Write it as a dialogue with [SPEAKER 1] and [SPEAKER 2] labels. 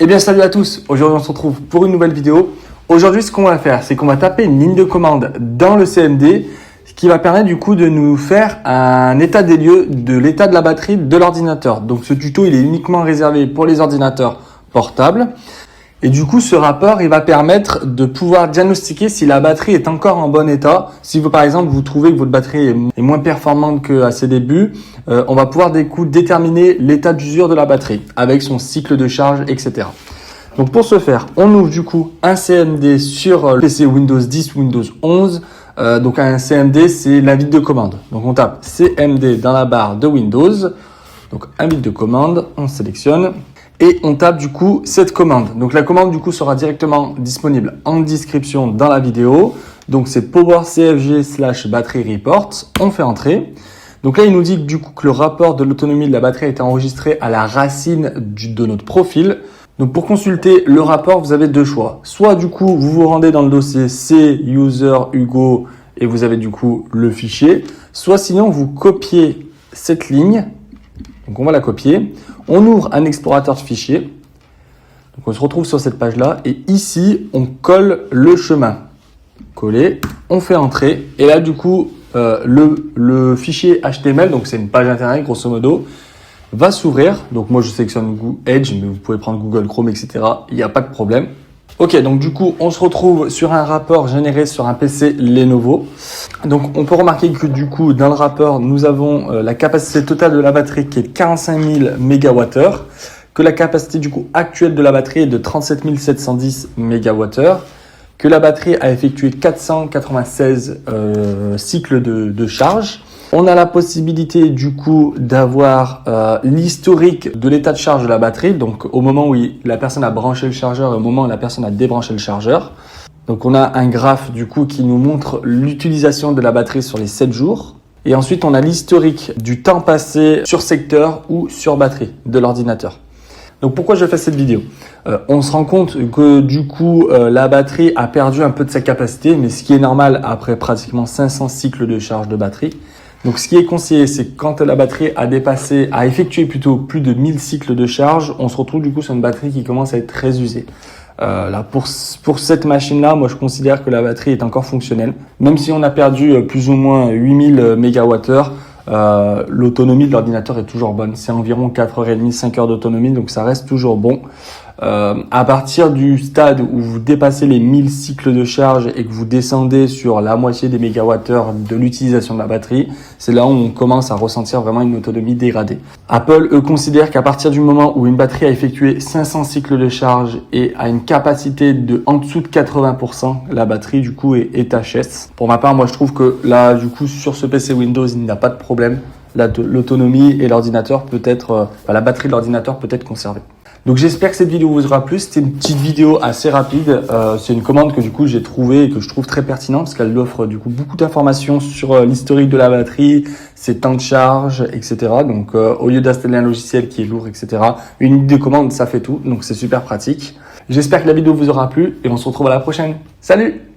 [SPEAKER 1] Eh bien salut à tous, aujourd'hui on se retrouve pour une nouvelle vidéo. Aujourd'hui ce qu'on va faire, c'est qu'on va taper une ligne de commande dans le CMD, ce qui va permettre du coup de nous faire un état des lieux de l'état de la batterie de l'ordinateur. Donc ce tuto il est uniquement réservé pour les ordinateurs portables. Et du coup, ce rapport, il va permettre de pouvoir diagnostiquer si la batterie est encore en bon état. Si vous, par exemple, vous trouvez que votre batterie est moins performante qu'à ses débuts, on va pouvoir du coup déterminer l'état d'usure de la batterie avec son cycle de charge, etc. Donc pour ce faire, on ouvre du coup un CMD sur le PC Windows 10, Windows 11. Donc un CMD, c'est l'invite de commande. Donc on tape CMD dans la barre de Windows. Donc invite de commande, on sélectionne. Et on tape du coup cette commande. Donc la commande du coup sera directement disponible en description dans la vidéo. Donc c'est powercfg/battery report. On fait entrer. Donc là il nous dit du coup que le rapport de l'autonomie de la batterie a été enregistré à la racine de notre profil. Donc pour consulter le rapport, vous avez deux choix. Soit du coup vous vous rendez dans le dossier C user Hugo et vous avez du coup le fichier. Soit sinon vous copiez cette ligne. Donc on va la copier. On ouvre un explorateur de fichiers. Donc on se retrouve sur cette page-là. Et ici, on colle le chemin. Coller, on fait entrer. Et là, du coup, le fichier HTML, donc c'est une page internet grosso modo, va s'ouvrir. Donc moi, je sélectionne Edge, mais vous pouvez prendre Google Chrome, etc. Il n'y a pas de problème. Ok, donc du coup, on se retrouve sur un rapport généré sur un PC Lenovo. Donc, on peut remarquer que du coup, dans le rapport, nous avons la capacité totale de la batterie qui est de 45 000 MWh, que la capacité du coup actuelle de la batterie est de 37 710 MWh, que la batterie a effectué 496 cycles de charge. On a la possibilité du coup d'avoir l'historique de l'état de charge de la batterie, donc au moment où la personne a branché le chargeur et au moment où la personne a débranché le chargeur. Donc on a un graphe du coup qui nous montre l'utilisation de la batterie sur les 7 jours. Et ensuite on a l'historique du temps passé sur secteur ou sur batterie de l'ordinateur. Donc pourquoi je fais cette vidéo ? On se rend compte que du coup la batterie a perdu un peu de sa capacité, mais ce qui est normal après pratiquement 500 cycles de charge de batterie. Donc ce qui est conseillé, c'est que quand la batterie a effectué plutôt plus de 1000 cycles de charge, on se retrouve du coup sur une batterie qui commence à être très usée. Là, pour cette machine-là, moi je considère que la batterie est encore fonctionnelle. Même si on a perdu plus ou moins 8000 MWh, l'autonomie de l'ordinateur est toujours bonne. C'est environ 4h30, 5 heures d'autonomie, donc ça reste toujours bon. À partir du stade où vous dépassez les 1000 cycles de charge et que vous descendez sur la moitié des mégawattheures de l'utilisation de la batterie, c'est là où on commence à ressentir vraiment une autonomie dégradée. Apple, eux, considère qu'à partir du moment où une batterie a effectué 500 cycles de charge et a une capacité de en dessous de 80%, la batterie du coup est HS. Pour ma part, moi je trouve que là, du coup, sur ce PC Windows, il n'y a pas de problème. L'autonomie et l'ordinateur peut être, la batterie de l'ordinateur peut être conservée. Donc j'espère que cette vidéo vous aura plu. C'était une petite vidéo assez rapide. C'est une commande que du coup j'ai trouvée et que je trouve très pertinente parce qu'elle offre du coup beaucoup d'informations sur l'historique de la batterie, ses temps de charge, etc. Donc au lieu d'installer un logiciel qui est lourd, etc. Une ligne de commande ça fait tout. Donc c'est super pratique. J'espère que la vidéo vous aura plu et on se retrouve à la prochaine. Salut!